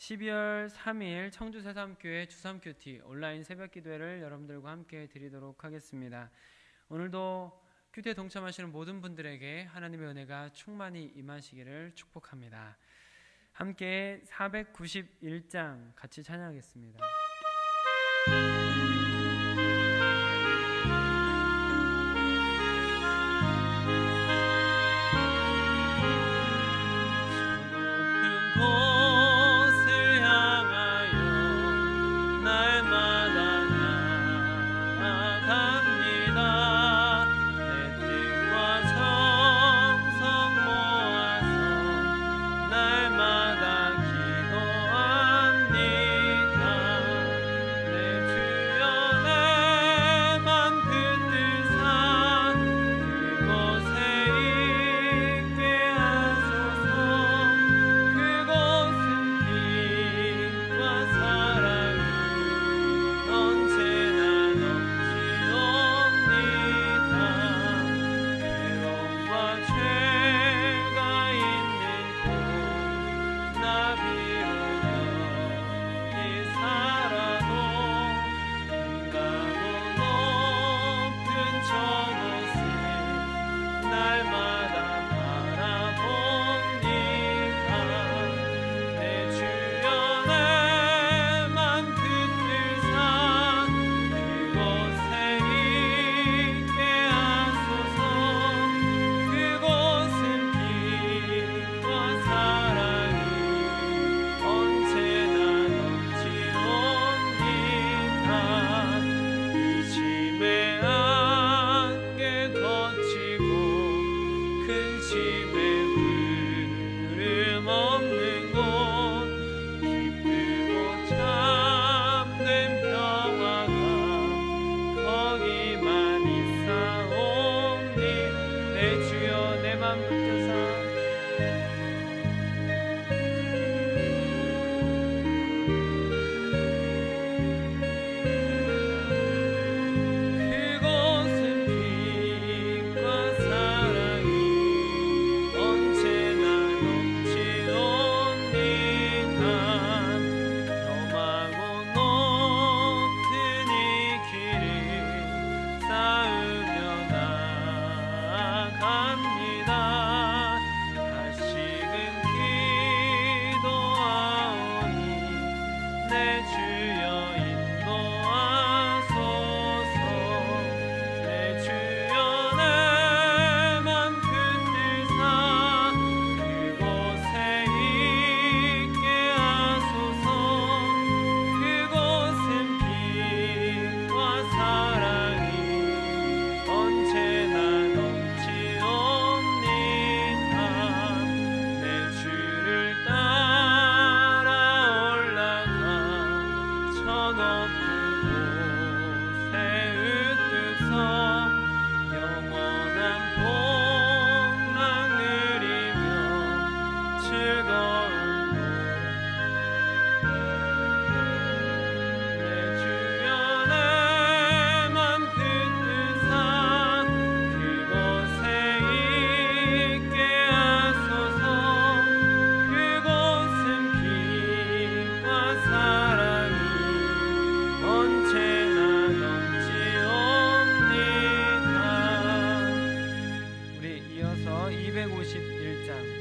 12월 3일 청주 새삼교회 주3큐티 온라인 새벽 기도회를 여러분들과 함께 드리도록 하겠습니다. 오늘도 큐티에 동참하시는 모든 분들에게 하나님의 은혜가 충만히 임하시기를 축복합니다. 함께 491장 같이 찬양하겠습니다.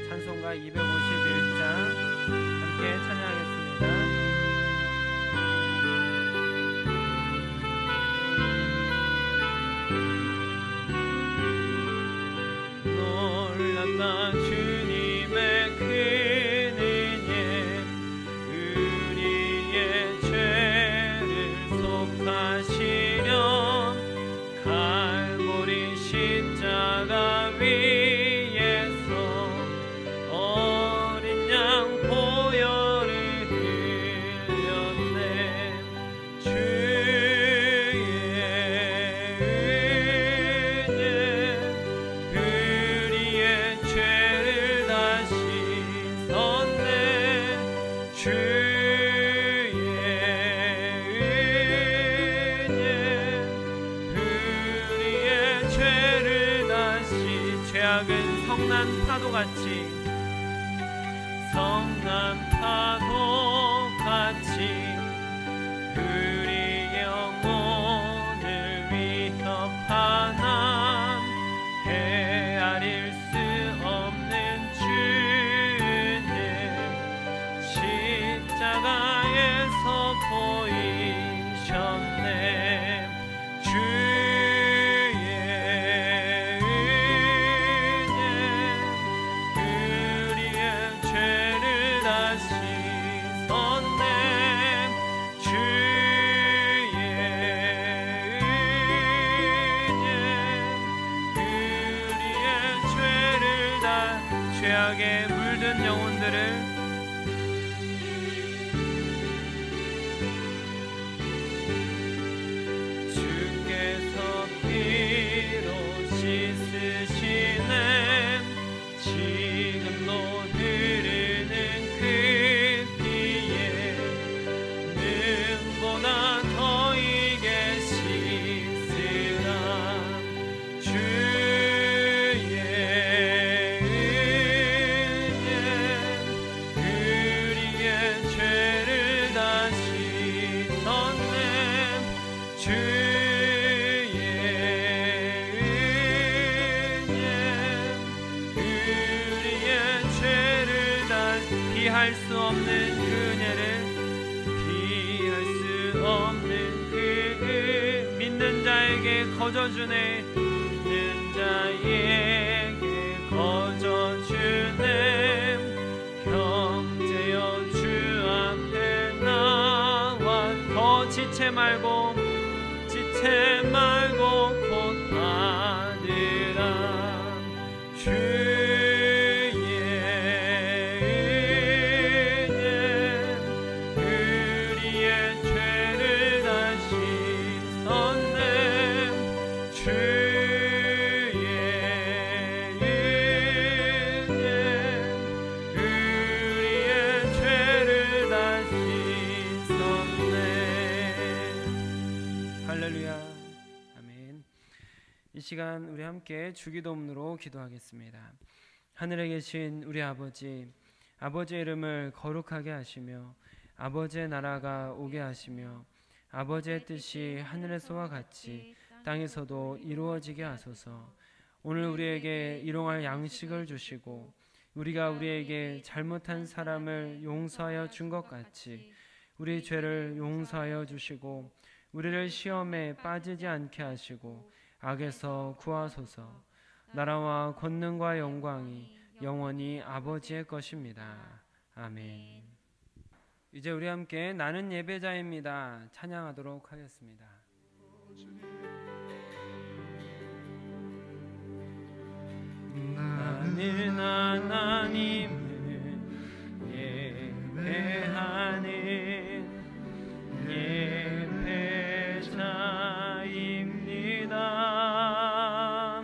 찬송가 251장 함께 찬양하겠습니다. 놀랐다 주님의 큰 은혜, 우리의 죄를 속하시려 갈보리 십자가 위에서 어린 양 보혈을 흘렸네. 주의 은혜 우리의 죄를 다 씻었네. 주의 은혜 우리의 죄를 다시 죄악은 성난 파도같이 성난 파도 죄악에 물든 영혼들을 피할 수 없는 그네를 피할 수 없는 그 믿는 자에게 거저주네 믿는 자에게 거저주네 형제여 주 앞에 나와 더 지체 말고 곧 받으라 이 시간 우리 함께 주기도문으로 기도하겠습니다. 하늘에 계신 우리 아버지의 이름을 거룩하게 하시며 아버지의 나라가 오게 하시며 아버지의 뜻이 하늘에서와 같이 땅에서도 이루어지게 하소서. 오늘 우리에게 일용할 양식을 주시고 우리가 우리에게 잘못한 사람을 용서하여 준 것 같이 우리 죄를 용서하여 주시고 우리를 시험에 빠지지 않게 하시고 악에서 구하소서. 나라와 권능과 영광이 영원히 아버지의 것입니다. 아멘. 이제 우리 함께 나는 예배자입니다. 찬양하도록 하겠습니다. 나는 하나님을 예배하는 예배자입니다.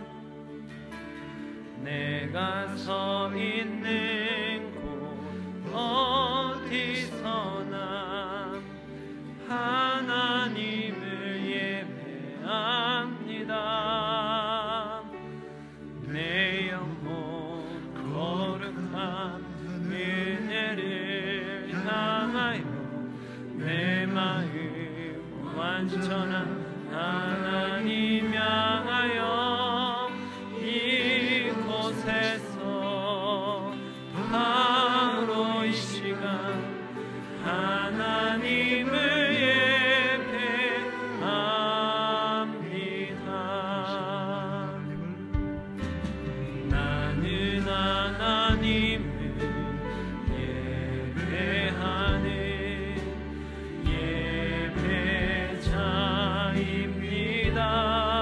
내가 서 있는 곳 어디서나 하나님을 예배합니다. 내 영혼 거룩한 은혜를 향하여 내 마음 완전한 하나님 향하여 이곳에서 바로 이 시간 하나님을 예배합니다. 나는 하나님을 예배하는 예배자입니다.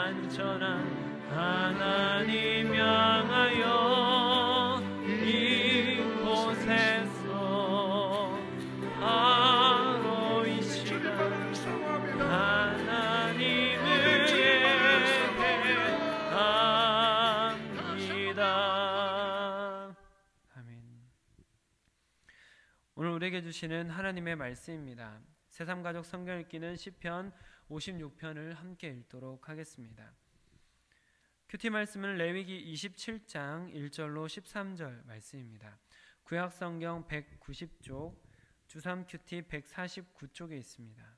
완전한 하나님 향하여 이곳에서 바로 이 시간 하나님을 예배합니다. 아멘. 오늘 우리에게 주시는 하나님의 말씀입니다. 새삼가족 성경 읽기는 시편 56편을 함께 읽도록 하겠습니다. 큐티 말씀은 레위기 27장 1절로 13절 말씀입니다. 구약 성경 190쪽, 주삼 큐티 149쪽에 있습니다.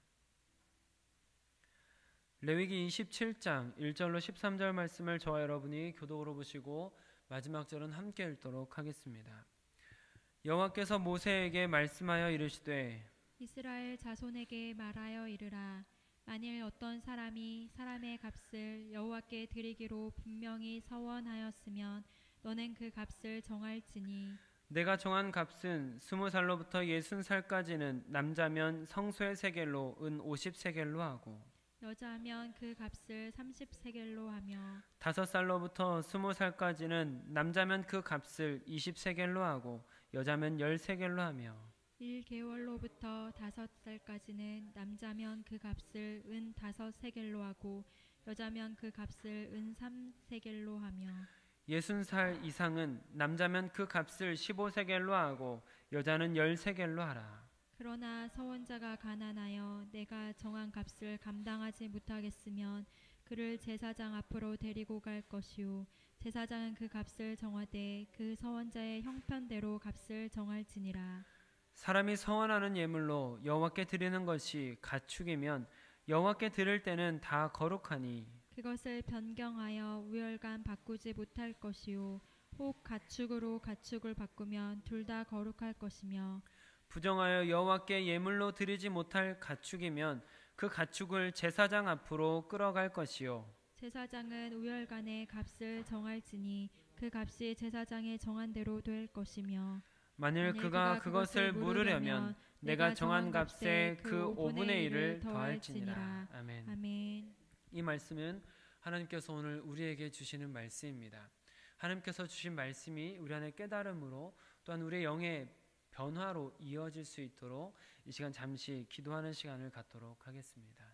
레위기 27장 1절로 13절 말씀을 저와 여러분이 교독으로 보시고 마지막 절은 함께 읽도록 하겠습니다. 여호와께서 모세에게 말씀하여 이르시되 이스라엘 자손에게 말하여 이르라. 만일 어떤 사람이 사람의 값을 여호와께 드리기로 분명히 서원하였으면 너는 그 값을 정할지니 내가 정한 값은 20살로부터 60살까지는 남자면 성소의 세겔로 은 50세겔로 하고 여자면 그 값을 30세겔로 하며 5살로부터 20살까지는 남자면 그 값을 20세겔로 하고 여자면 10세겔로 하며 1개월로부터 5살까지는 남자면 그 값을 은 5세겔로 하고 여자면 그 값을 은 3세겔로 하며 60살 이상은 남자면 그 값을 15세겔로 하고 여자는 10세겔로 하라. 그러나 서원자가 가난하여 내가 정한 값을 감당하지 못하겠으면 그를 제사장 앞으로 데리고 갈 것이요 제사장은 그 값을 정하되 그 서원자의 형편대로 값을 정할지니라. 사람이 서원하는 예물로 여호와께 드리는 것이 가축이면 여호와께 드릴 때는 다 거룩하니 그것을 변경하여 우열간 바꾸지 못할 것이요 혹 가축으로 가축을 바꾸면 둘 다 거룩할 것이며 부정하여 여호와께 예물로 드리지 못할 가축이면 그 가축을 제사장 앞으로 끌어갈 것이요 제사장은 우열간의 값을 정할지니 그 값이 제사장의 정한 대로 될 것이며 만일 그가 그것을 물으려면 내가 정한 값에 그 5분의 1을 더할지니라. 아멘. 아멘. 이 말씀은 하나님께서 오늘 우리에게 주시는 말씀입니다. 하나님께서 주신 말씀이 우리 안에 깨달음으로 또한 우리의 영의 변화로 이어질 수 있도록 이 시간 잠시 기도하는 시간을 갖도록 하겠습니다.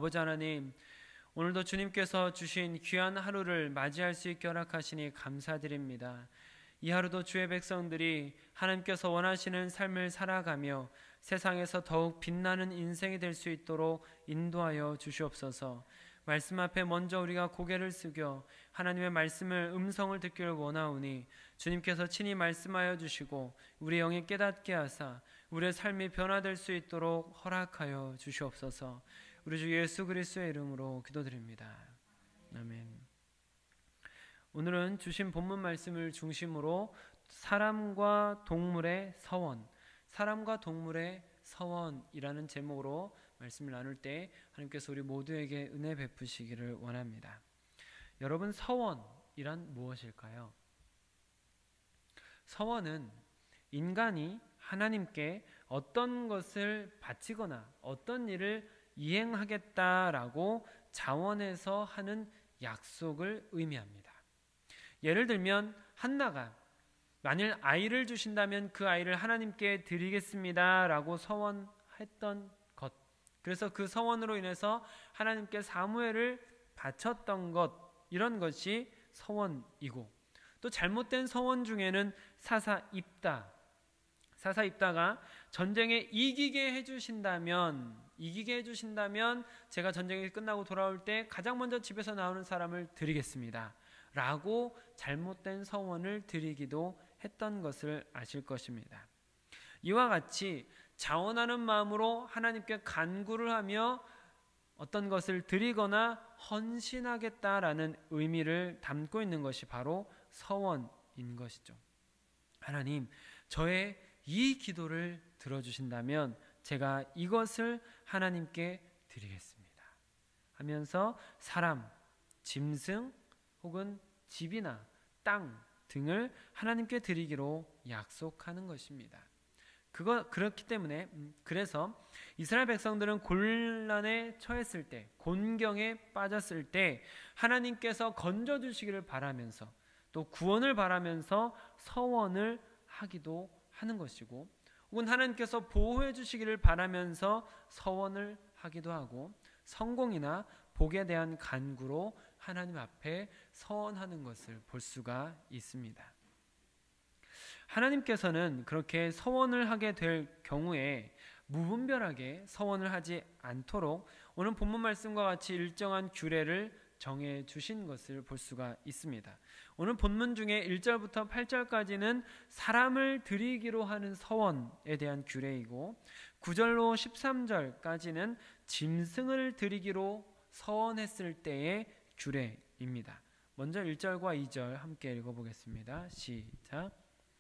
아버지 하나님, 오늘도 주님께서 주신 귀한 하루를 맞이할 수 있게 허락하시니 감사드립니다. 이 하루도 주의 백성들이 하나님께서 원하시는 삶을 살아가며 세상에서 더욱 빛나는 인생이 될 수 있도록 인도하여 주시옵소서. 말씀 앞에 먼저 우리가 고개를 숙여 하나님의 말씀을 음성을 듣기를 원하오니 주님께서 친히 말씀하여 주시고 우리 영이 깨닫게 하사 우리의 삶이 변화될 수 있도록 허락하여 주시옵소서. 우리 주 예수 그리스도의 이름으로 기도드립니다. 아멘. 오늘은 주신 본문 말씀을 중심으로 사람과 동물의 서원, 사람과 동물의 서원이라는 제목으로 말씀을 나눌 때 하나님께서 우리 모두에게 은혜 베푸시기를 원합니다. 여러분, 서원이란 무엇일까요? 서원은 인간이 하나님께 어떤 것을 바치거나 어떤 일을 이행하겠다라고 자원해서 하는 약속을 의미합니다. 예를 들면 한나가 만일 아이를 주신다면 그 아이를 하나님께 드리겠습니다 라고 서원했던 것, 그래서 그 서원으로 인해서 하나님께 사무엘을 바쳤던 것, 이런 것이 서원이고, 또 잘못된 서원 중에는 사사입다가 전쟁에 이기게 해주신다면 제가 전쟁이 끝나고 돌아올 때 가장 먼저 집에서 나오는 사람을 드리겠습니다 라고 잘못된 서원을 드리기도 했던 것을 아실 것입니다. 이와 같이 자원하는 마음으로 하나님께 간구를 하며 어떤 것을 드리거나 헌신하겠다라는 의미를 담고 있는 것이 바로 서원인 것이죠. 하나님, 저의 이 기도를 들어주신다면 제가 이것을 하나님께 드리겠습니다 하면서 사람, 짐승 혹은 집이나 땅 등을 하나님께 드리기로 약속하는 것입니다. 그렇기 때문에 그래서 이스라엘 백성들은 곤란에 처했을 때, 곤경에 빠졌을 때 하나님께서 건져주시기를 바라면서 또 구원을 바라면서 서원을 하기도 하는 것이고, 혹은 하나님께서 보호해 주시기를 바라면서 서원을 하기도 하고, 성공이나 복에 대한 간구로 하나님 앞에 서원하는 것을 볼 수가 있습니다. 하나님께서는 그렇게 서원을 하게 될 경우에 무분별하게 서원을 하지 않도록 오늘 본문 말씀과 같이 일정한 규례를 정해 주신 것을 볼 수가 있습니다. 오늘 본문 중에 1절부터 8절까지는 사람을 드리기로 하는 서원에 대한 규례이고, 9절로 13절까지는 짐승을 드리기로 서원했을 때의 규례입니다. 먼저 1절과 2절 함께 읽어보겠습니다. 시작.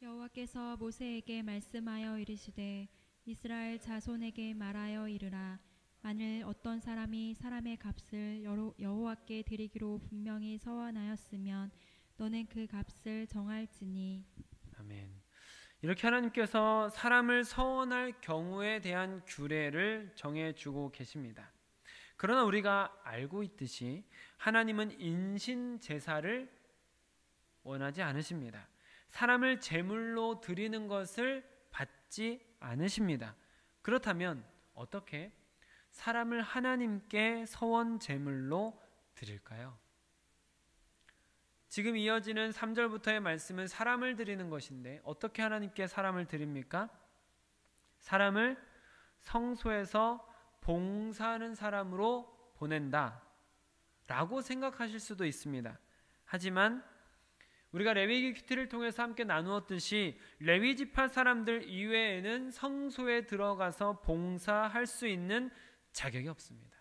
여호와께서 모세에게 말씀하여 이르시되 이스라엘 자손에게 말하여 이르라. 만일 어떤 사람이 사람의 값을 여호와께 드리기로 분명히 서원하였으면 너는 그 값을 정할지니. 아멘. 이렇게 하나님께서 사람을 서원할 경우에 대한 규례를 정해주고 계십니다. 그러나 우리가 알고 있듯이 하나님은 인신 제사를 원하지 않으십니다. 사람을 제물로 드리는 것을 받지 않으십니다. 그렇다면 어떻게 사람을 하나님께 서원 제물로 드릴까요? 지금 이어지는 3절부터의 말씀은 사람을 드리는 것인데 어떻게 하나님께 사람을 드립니까? 사람을 성소에서 봉사하는 사람으로 보낸다 라고 생각하실 수도 있습니다. 하지만 우리가 레위기 큐티를 통해서 함께 나누었듯이 레위 지파 사람들 이외에는 성소에 들어가서 봉사할 수 있는 자격이 없습니다.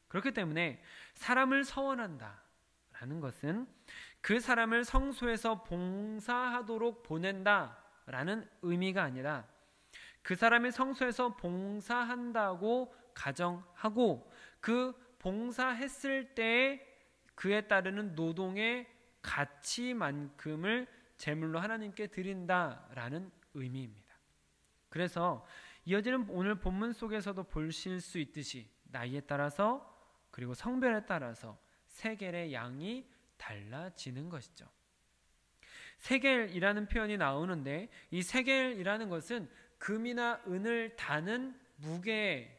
그렇기 때문에 사람을 서원한다 라는 것은 그 사람을 성소에서 봉사하도록 보낸다 라는 의미가 아니라 그 사람이 성소에서 봉사한다고 가정하고 그 봉사했을 때에 그에 따르는 노동의 가치만큼을 제물로 하나님께 드린다라는 의미입니다. 그래서 이어지는 오늘 본문 속에서도 보실 수 있듯이 나이에 따라서 그리고 성별에 따라서 세겔의 양이 달라지는 것이죠. 세겔이라는 표현이 나오는데 이 세겔이라는 것은 금이나 은을 다는 무게의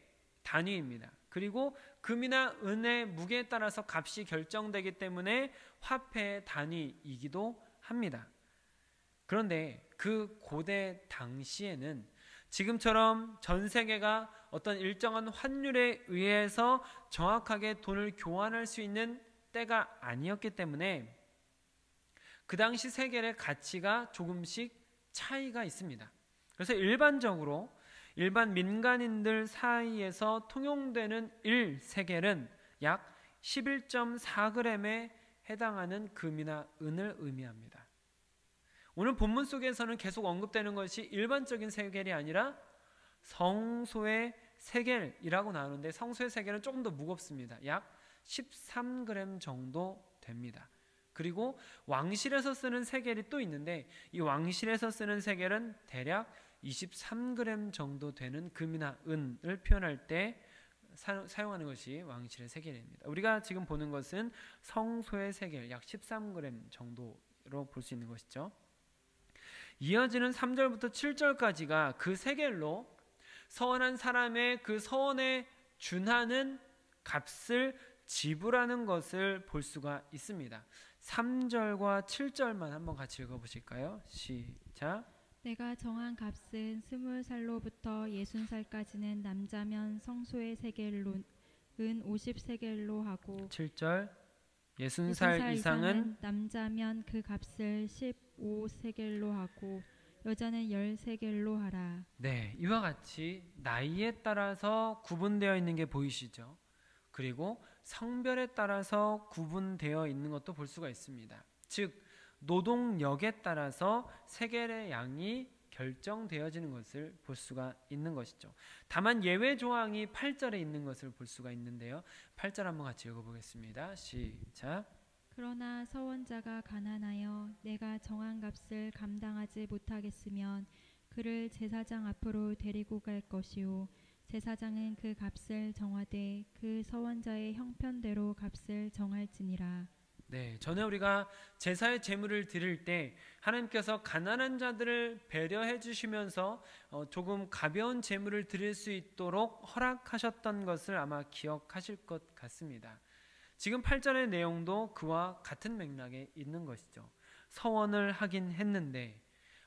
단위입니다. 그리고 금이나 은의 무게에 따라서 값이 결정되기 때문에 화폐의 단위이기도 합니다. 그런데 그 고대 당시에는 지금처럼 전 세계가 어떤 일정한 환율에 의해서 정확하게 돈을 교환할 수 있는 때가 아니었기 때문에 그 당시 세겔의 가치가 조금씩 차이가 있습니다. 그래서 일반 민간인들 사이에서 통용되는 1세겔은 약 11.4g에 해당하는 금이나 은을 의미합니다. 오늘 본문 속에서는 계속 언급되는 것이 일반적인 세겔이 아니라 성소의 세겔이라고 나오는데, 성소의 세겔은 조금 더 무겁습니다. 약 13g 정도 됩니다. 그리고 왕실에서 쓰는 세겔이 또 있는데, 이 왕실에서 쓰는 세겔은 대략 23g 정도 되는 금이나 은을 표현할 때 사용하는 것이 왕실의 세겔입니다. 우리가 지금 보는 것은 성소의 세겔 약 13g 정도로 볼 수 있는 것이죠. 이어지는 3절부터 7절까지가 그 세겔로 서원한 사람의 그 서원에 준하는 값을 지불하는 것을 볼 수가 있습니다. 3절과 7절만 한번 같이 읽어보실까요? 시작. 내가 정한 값은 20살로부터 60살까지는 남자면 성소의 세겔로 은 50세겔로 하고 7절 60살 이상은 남자면 그 값을 15세겔로 하고 여자는 10세겔로 하라. 네, 이와 같이 나이에 따라서 구분되어 있는 게 보이시죠? 그리고 성별에 따라서 구분되어 있는 것도 볼 수가 있습니다. 즉 노동력에 따라서 세겔의 양이 결정되어지는 것을 볼 수가 있는 것이죠. 다만 예외 조항이 8절에 있는 것을 볼 수가 있는데요. 8절 한번 같이 읽어보겠습니다. 시작. 그러나 서원자가 가난하여 내가 정한 값을 감당하지 못하겠으면 그를 제사장 앞으로 데리고 갈 것이요 제사장은 그 값을 정하되 그 서원자의 형편대로 값을 정할지니라. 네, 전에 우리가 제사의 제물을 드릴 때 하나님께서 가난한 자들을 배려해 주시면서 조금 가벼운 제물을 드릴 수 있도록 허락하셨던 것을 아마 기억하실 것 같습니다. 지금 8절의 내용도 그와 같은 맥락에 있는 것이죠. 서원을 하긴 했는데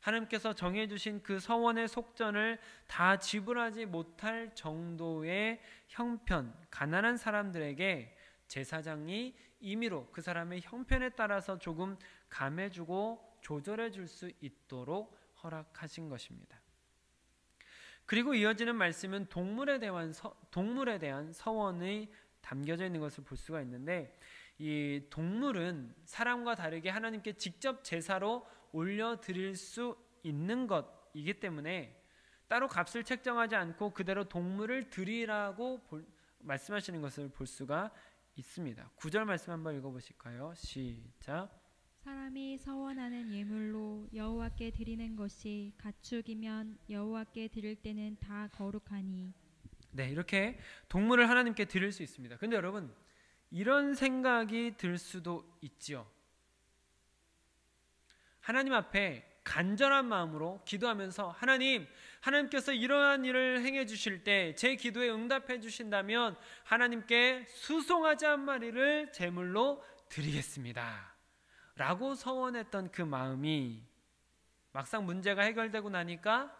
하나님께서 정해주신 그 서원의 속전을 다 지불하지 못할 정도의 형편, 가난한 사람들에게 제사장이 임의로 그 사람의 형편에 따라서 조금 감해주고 조절해 줄 수 있도록 허락하신 것입니다. 그리고 이어지는 말씀은 동물에 대한 서원이 담겨져 있는 것을 볼 수가 있는데, 이 동물은 사람과 다르게 하나님께 직접 제사로 올려드릴 수 있는 것이기 때문에 따로 값을 책정하지 않고 그대로 동물을 드리라고 말씀하시는 것을 볼 수가 있습니다. 9절 말씀 한번 읽어보실까요? 시작. 사람이 서원하는 예물로 여호와께 드리는 것이 가축이면 여호와께 드릴 때는 다 거룩하니. 네, 이렇게 동물을 하나님께 드릴 수 있습니다. 근데 여러분, 이런 생각이 들 수도 있지요. 하나님 앞에 간절한 마음으로 기도하면서 하나님께서 이러한 일을 행해 주실 때 제 기도에 응답해 주신다면 하나님께 수송아지 한 마리를 제물로 드리겠습니다 라고 서원했던 그 마음이 막상 문제가 해결되고 나니까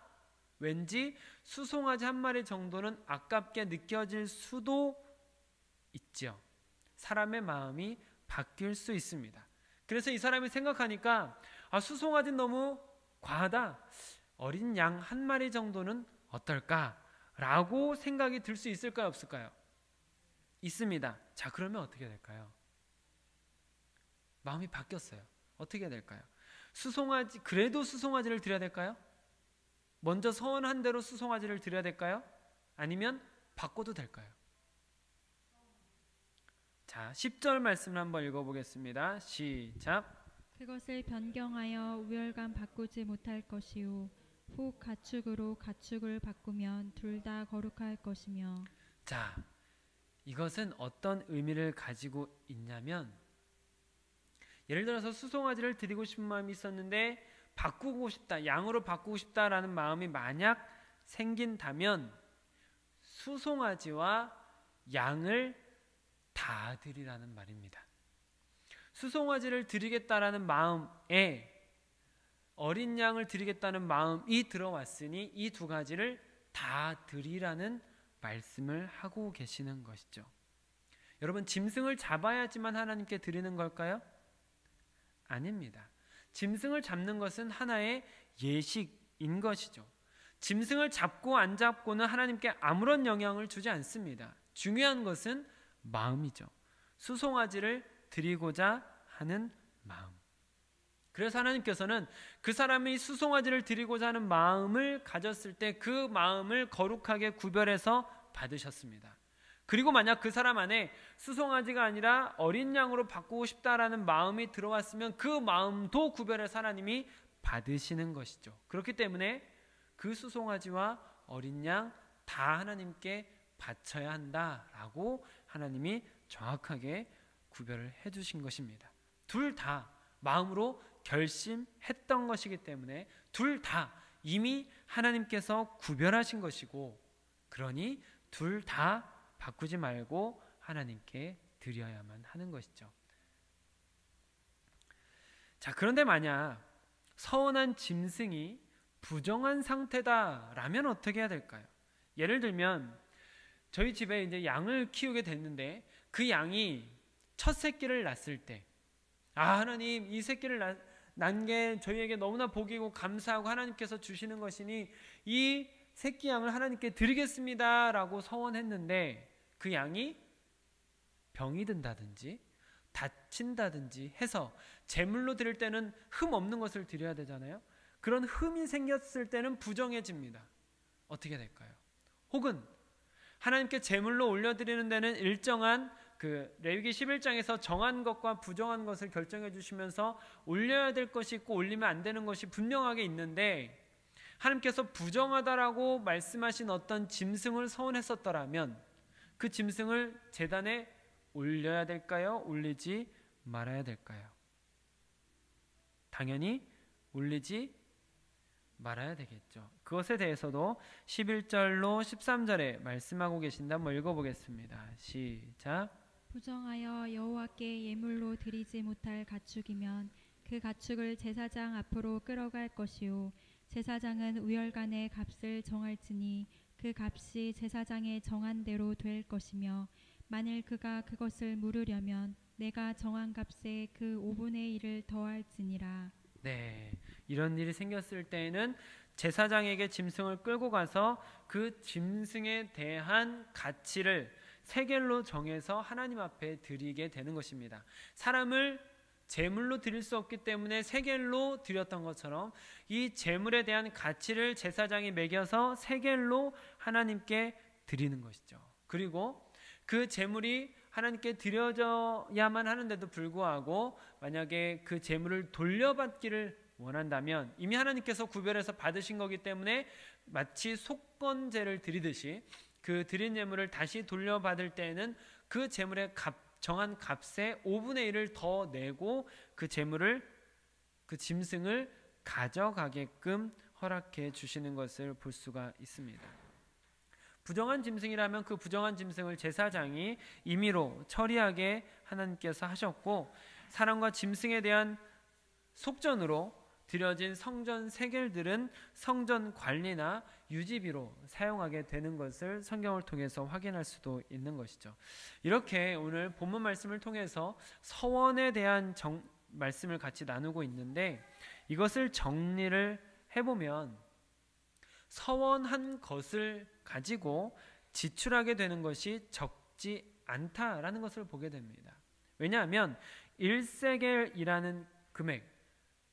왠지 수송아지 한 마리 정도는 아깝게 느껴질 수도 있죠. 사람의 마음이 바뀔 수 있습니다. 그래서 이 사람이 생각하니까 수송아지는 너무 과하다, 어린 양 한 마리 정도는 어떨까라고 생각이 들 수 있을까요, 없을까요? 있습니다. 자, 그러면 어떻게 될까요? 마음이 바뀌었어요. 어떻게 될까요? 그래도 수송아지를 드려야 될까요? 먼저 서원한 대로 수송아지를 드려야 될까요? 아니면 바꿔도 될까요? 자, 10절 말씀을 한번 읽어보겠습니다. 시작. 그것을 변경하여 우열감 바꾸지 못할 것이요 후 가축으로 가축을 바꾸면 둘 다 거룩할 것이며. 자, 이것은 어떤 의미를 가지고 있냐면, 예를 들어서 수송아지를 드리고 싶은 마음이 있었는데 바꾸고 싶다, 양으로 바꾸고 싶다라는 마음이 만약 생긴다면 수송아지와 양을 다 드리라는 말입니다. 수송아지를 드리겠다라는 마음에 어린 양을 드리겠다는 마음이 들어왔으니 이 두 가지를 다 드리라는 말씀을 하고 계시는 것이죠. 여러분, 짐승을 잡아야지만 하나님께 드리는 걸까요? 아닙니다. 짐승을 잡는 것은 하나의 예식인 것이죠. 짐승을 잡고 안 잡고는 하나님께 아무런 영향을 주지 않습니다. 중요한 것은 마음이죠. 수송아지를 드리고자 하는 마음. 그래서 하나님께서는 그 사람이 수송아지를 드리고자 하는 마음을 가졌을 때 그 마음을 거룩하게 구별해서 받으셨습니다. 그리고 만약 그 사람 안에 수송아지가 아니라 어린 양으로 바꾸고 싶다라는 마음이 들어왔으면 그 마음도 구별해서 하나님이 받으시는 것이죠. 그렇기 때문에 그 수송아지와 어린 양 다 하나님께 바쳐야 한다라고 하나님이 정확하게 구별을 해주신 것입니다. 둘 다 마음으로 결심했던 것이기 때문에 둘 다 이미 하나님께서 구별하신 것이고, 그러니 둘 다 바꾸지 말고 하나님께 드려야만 하는 것이죠. 자, 그런데 만약 서운한 짐승이 부정한 상태다라면 어떻게 해야 될까요? 예를 들면 저희 집에 이제 양을 키우게 됐는데 그 양이 첫 새끼를 낳았을 때, 하나님, 이 새끼를 난 게 저희에게 너무나 복이고 감사하고 하나님께서 주시는 것이니 이 새끼 양을 하나님께 드리겠습니다 라고 서원했는데 그 양이 병이 든다든지 다친다든지 해서 제물로 드릴 때는 흠 없는 것을 드려야 되잖아요. 그런 흠이 생겼을 때는 부정해집니다. 어떻게 될까요? 혹은 하나님께 제물로 올려드리는 데는 일정한 그 레위기 11장에서 정한 것과 부정한 것을 결정해 주시면서 올려야 될 것이 있고 올리면 안 되는 것이 분명하게 있는데, 하나님께서 부정하다라고 말씀하신 어떤 짐승을 서원했었더라면 그 짐승을 제단에 올려야 될까요? 올리지 말아야 될까요? 당연히 올리지 말아야 되겠죠. 그것에 대해서도 11절로 13절에 말씀하고 계신다. 한번 읽어보겠습니다. 시작. 부정하여 여호와께 예물로 드리지 못할 가축이면 그 가축을 제사장 앞으로 끌어갈 것이요, 제사장은 우열간의 값을 정할지니 그 값이 제사장의 정한 대로 될 것이며, 만일 그가 그것을 물으려면 내가 정한 값에 그 5분의 1을 더할지니라. 네, 이런 일이 생겼을 때에는 제사장에게 짐승을 끌고 가서 그 짐승에 대한 가치를 세겔로 정해서 하나님 앞에 드리게 되는 것입니다. 사람을 제물로 드릴 수 없기 때문에 세겔로 드렸던 것처럼 이 제물에 대한 가치를 제사장이 매겨서 세겔로 하나님께 드리는 것이죠. 그리고 그 제물이 하나님께 드려져야만 하는데도 불구하고 만약에 그 제물을 돌려받기를 원한다면 이미 하나님께서 구별해서 받으신 거기 때문에 마치 속건제를 드리듯이 그 드린 제물을 다시 돌려받을 때에는 그 제물의 정한 값의 5분의 1을 더 내고 그 제물을, 그 짐승을 가져가게끔 허락해 주시는 것을 볼 수가 있습니다. 부정한 짐승이라면 그 부정한 짐승을 제사장이 임의로 처리하게 하나님께서 하셨고, 사람과 짐승에 대한 속전으로 드려진 성전 세겔들은 성전 관리나 유지비로 사용하게 되는 것을 성경을 통해서 확인할 수도 있는 것이죠. 이렇게 오늘 본문 말씀을 통해서 서원에 대한 말씀을 같이 나누고 있는데, 이것을 정리를 해보면 서원한 것을 가지고 지출하게 되는 것이 적지 않다라는 것을 보게 됩니다. 왜냐하면 1세겔이라는 금액,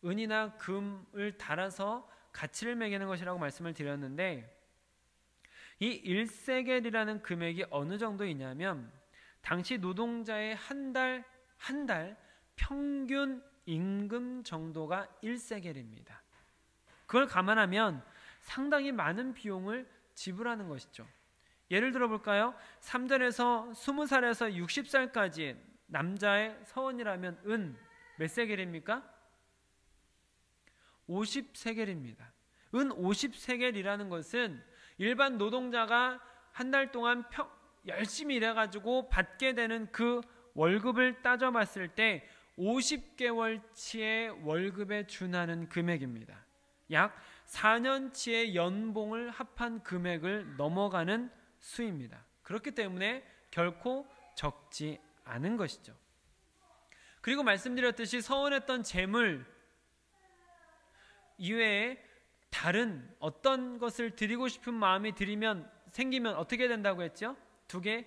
은이나 금을 달아서 가치를 매기는 것이라고 말씀을 드렸는데, 이 1세겔이라는 금액이 어느 정도이냐면 당시 노동자의 한 달 평균 임금 정도가 1세겔입니다. 그걸 감안하면 상당히 많은 비용을 지불하는 것이죠. 예를 들어 볼까요? 3절에서 20살에서 60살까지 남자의 서원이라면 은 몇 세겔입니까? 50세겔입니다. 은 50세겔이라는 것은 일반 노동자가 한 달 동안 열심히 일해가지고 받게 되는 그 월급을 따져봤을 때 50개월치의 월급에 준하는 금액입니다. 약 4년치의 연봉을 합한 금액을 넘어가는 수입니다. 그렇기 때문에 결코 적지 않은 것이죠. 그리고 말씀드렸듯이 서원했던 재물 이외에 다른 어떤 것을 드리고 싶은 마음이 생기면 어떻게 된다고 했죠? 두 개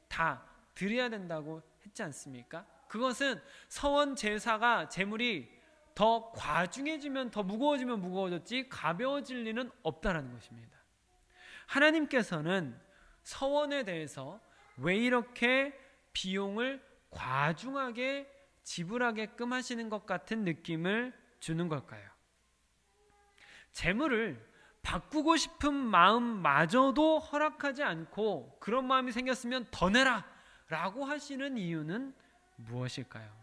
다 드려야 된다고 했지 않습니까? 그것은 서원 제사가 제물이 더 과중해지면 더 무거워지면 무거워졌지 가벼워질 리는 없다라는 것입니다. 하나님께서는 서원에 대해서 왜 이렇게 비용을 과중하게 지불하게끔 하시는 것 같은 느낌을 주는 걸까요? 재물을 바꾸고 싶은 마음마저도 허락하지 않고 그런 마음이 생겼으면 더 내라 라고 하시는 이유는 무엇일까요?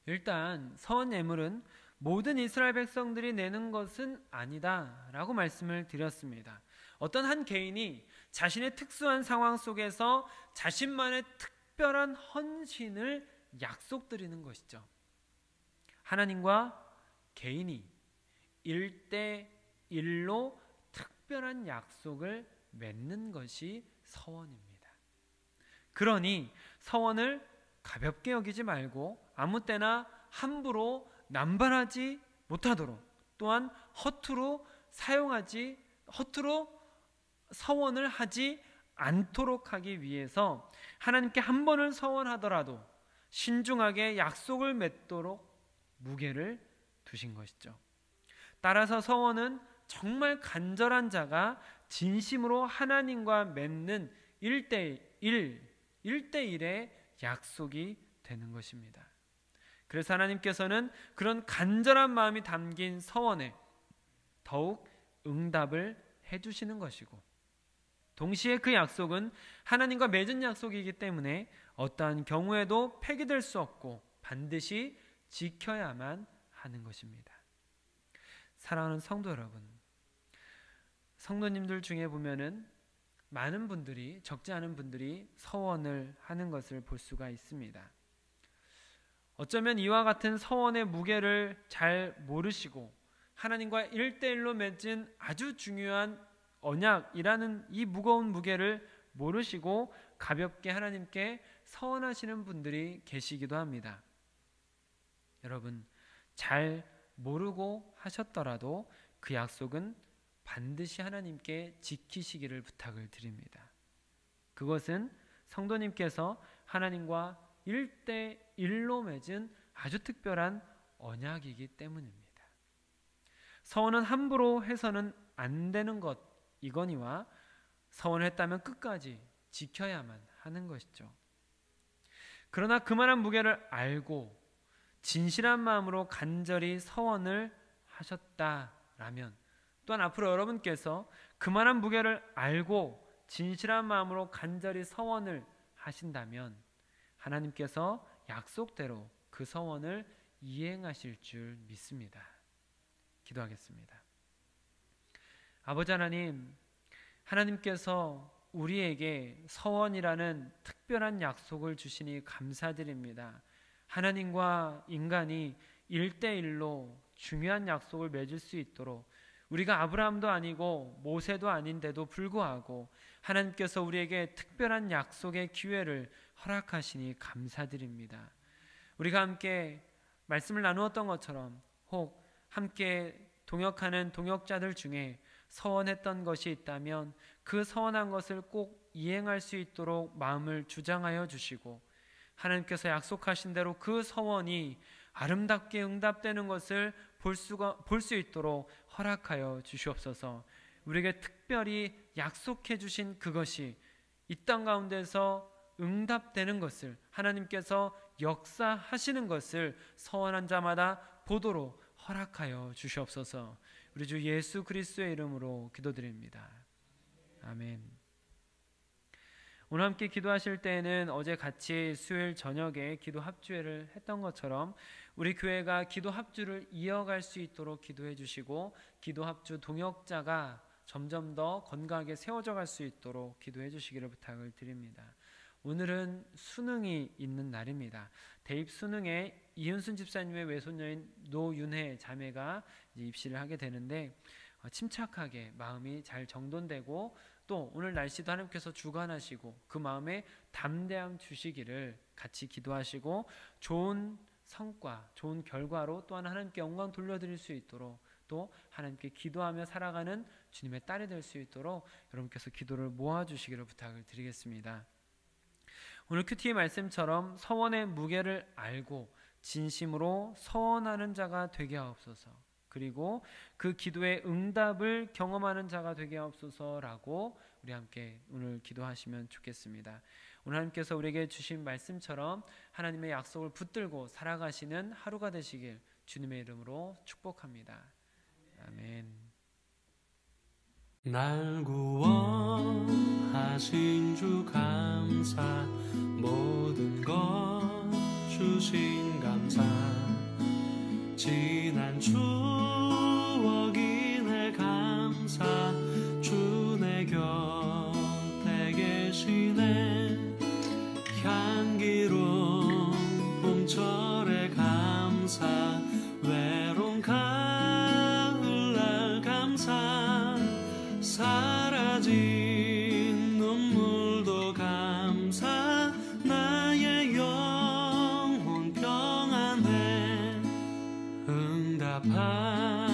일단 서원 예물은 모든 이스라엘 백성들이 내는 것은 아니다 라고 말씀을 드렸습니다. 어떤 한 개인이 자신의 특수한 상황 속에서 자신만의 특별한 헌신을 약속드리는 것이죠. 하나님과 개인이 1대1로 특별한 약속을 맺는 것이 서원입니다. 그러니 서원을 가볍게 여기지 말고 아무 때나 함부로 남발하지 못하도록, 또한 허투루 서원을 하지 않도록 하기 위해서 하나님께 한 번을 서원하더라도 신중하게 약속을 맺도록 무게를 두신 것이죠. 따라서 서원은 정말 간절한 자가 진심으로 하나님과 맺는 1대1의 약속이 되는 것입니다. 그래서 하나님께서는 그런 간절한 마음이 담긴 서원에 더욱 응답을 해주시는 것이고, 동시에 그 약속은 하나님과 맺은 약속이기 때문에 어떠한 경우에도 폐기될 수 없고 반드시 지켜야만 하는 것입니다. 사랑하는 성도 여러분, 성도님들 중에 보면은 많은 분들이, 적지 않은 분들이 서원을 하는 것을 볼 수가 있습니다. 어쩌면 이와 같은 서원의 무게를 잘 모르시고 하나님과 1대1로 맺은 아주 중요한 언약이라는 이 무거운 무게를 모르시고 가볍게 하나님께 서원하시는 분들이 계시기도 합니다. 여러분, 잘 모르고 하셨더라도 그 약속은 반드시 하나님께 지키시기를 부탁을 드립니다. 그것은 성도님께서 하나님과 1대1로 맺은 아주 특별한 언약이기 때문입니다. 서원은 함부로 해서는 안 되는 것이거니와 서원을 했다면 끝까지 지켜야만 하는 것이죠. 그러나 그만한 무게를 알고 진실한 마음으로 간절히 서원을 하셨다라면, 또한 앞으로 여러분께서 그만한 무게를 알고 진실한 마음으로 간절히 서원을 하신다면 하나님께서 약속대로 그 서원을 이행하실 줄 믿습니다. 기도하겠습니다. 아버지 하나님, 하나님께서 우리에게 서원이라는 특별한 약속을 주시니 감사드립니다. 하나님과 인간이 1대1로 중요한 약속을 맺을 수 있도록, 우리가 아브라함도 아니고 모세도 아닌데도 불구하고 하나님께서 우리에게 특별한 약속의 기회를 허락하시니 감사드립니다. 우리가 함께 말씀을 나누었던 것처럼 혹 함께 동역하는 동역자들 중에 서원했던 것이 있다면 그 서원한 것을 꼭 이행할 수 있도록 마음을 주장하여 주시고, 하나님께서 약속하신 대로 그 서원이 아름답게 응답되는 것을 볼 수 있도록 허락하여 주시옵소서. 우리에게 특별히 약속해 주신 그것이 이 땅 가운데서 응답되는 것을, 하나님께서 역사하시는 것을 서원한 자마다 보도록 허락하여 주시옵소서. 우리 주 예수 그리스도의 이름으로 기도드립니다. 아멘. 오늘 함께 기도하실 때에는 어제 같이 수요일 저녁에 기도 합주회를 했던 것처럼 우리 교회가 기도 합주를 이어갈 수 있도록 기도해 주시고, 기도 합주 동역자가 점점 더 건강하게 세워져 갈 수 있도록 기도해 주시기를 부탁을 드립니다. 오늘은 수능이 있는 날입니다. 대입 수능에 이윤순 집사님의 외손녀인 노윤혜 자매가 이제 입시를 하게 되는데, 침착하게 마음이 잘 정돈되고 또 오늘 날씨도 하나님께서 주관하시고 그 마음에 담대함 주시기를 같이 기도하시고, 좋은 성과, 좋은 결과로 또한 하나님께 영광 돌려드릴 수 있도록, 또 하나님께 기도하며 살아가는 주님의 딸이 될 수 있도록 여러분께서 기도를 모아주시기를 부탁을 드리겠습니다. 오늘 큐티의 말씀처럼 서원의 무게를 알고 진심으로 서원하는 자가 되게 하옵소서. 그리고 그 기도의 응답을 경험하는 자가 되게 하옵소서라고 우리 함께 오늘 기도하시면 좋겠습니다. 오늘 하나님께서 우리에게 주신 말씀처럼 하나님의 약속을 붙들고 살아가시는 하루가 되시길 주님의 이름으로 축복합니다. 아멘. 날 구원하신 주 감사, 모든 것 주신 감사, 지난 추억이네 감사, 주 내 곁에 계시네, 향기로운 봄철에 감사, 외로운 가을날 감사, 사라진 눈물도 감사, 나의 영혼 평안해, 응답하신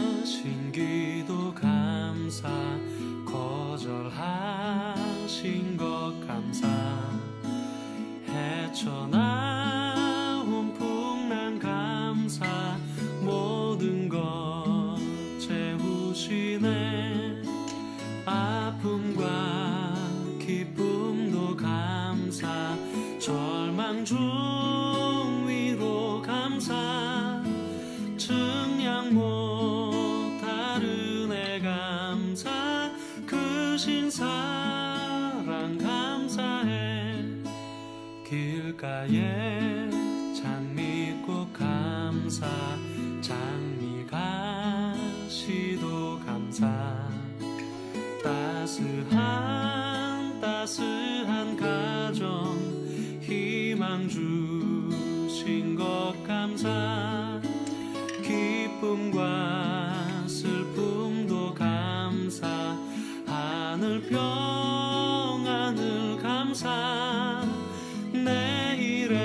기도 감사, 거절하신 것 감사, 헤쳐나온 풍랑 감사, 모든 것 채우시네, 아픔과 기쁨도 감사, 절망 중 위로 감사, 증량 못할 은혜 감사, 크신 사랑 감사해, 길가에 장미꽃 감사, 장미가시도 감사, 따스한 가정 희망 주신 것 감사, 기쁨과 슬픔도 감사, 하늘 평안을 감사, 내일의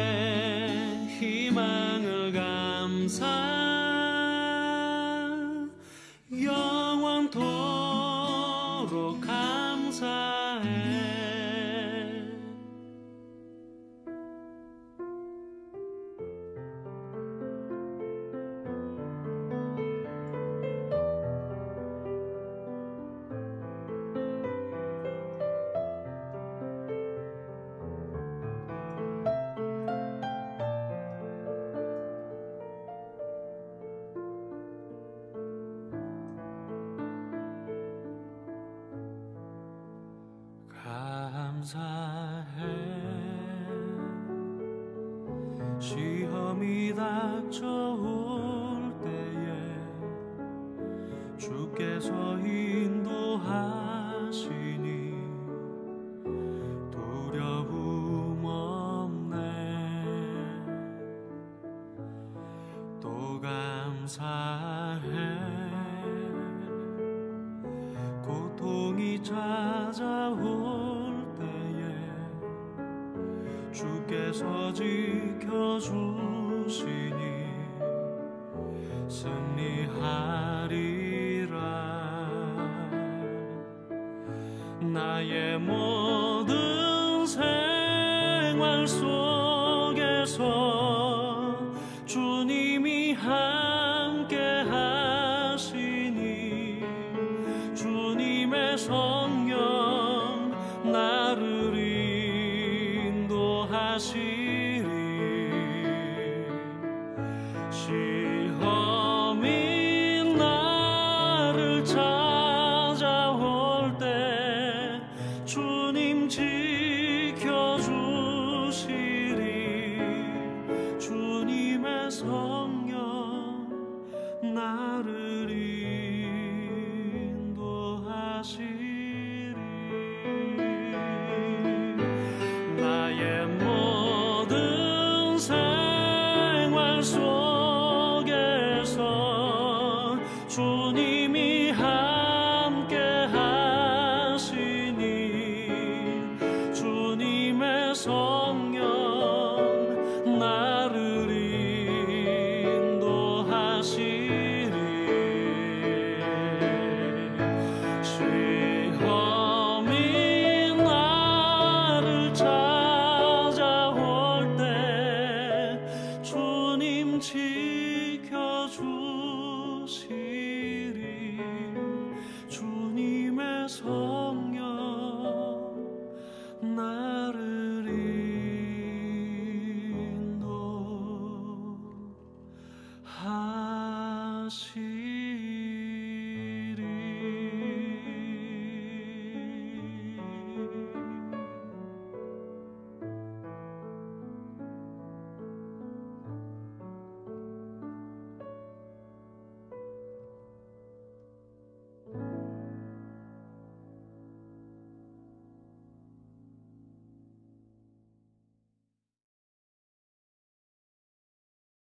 희망을 감사, 영원토록 감사해. 시험이 닥쳐올 때에 주께서 인도하시니 두려움 없네. 또 감사해. 고통이 찾아올 주께서 지켜주시니 승리하리라. 나의 모든 생활 속에서 주님이 함께 하시니 주님의 성령 나를 하시리. 시험이 나를 찾아올 때 주님 지켜주시리. 주님의 성령 나를 인도하시리. 나의 모든 생활 속에서 주님이 함께 하시니 주님의 성령 나를 인도하시리. 시험이 나를 찾아올 지켜주시리. 주님의 성령 나를 인도하시리.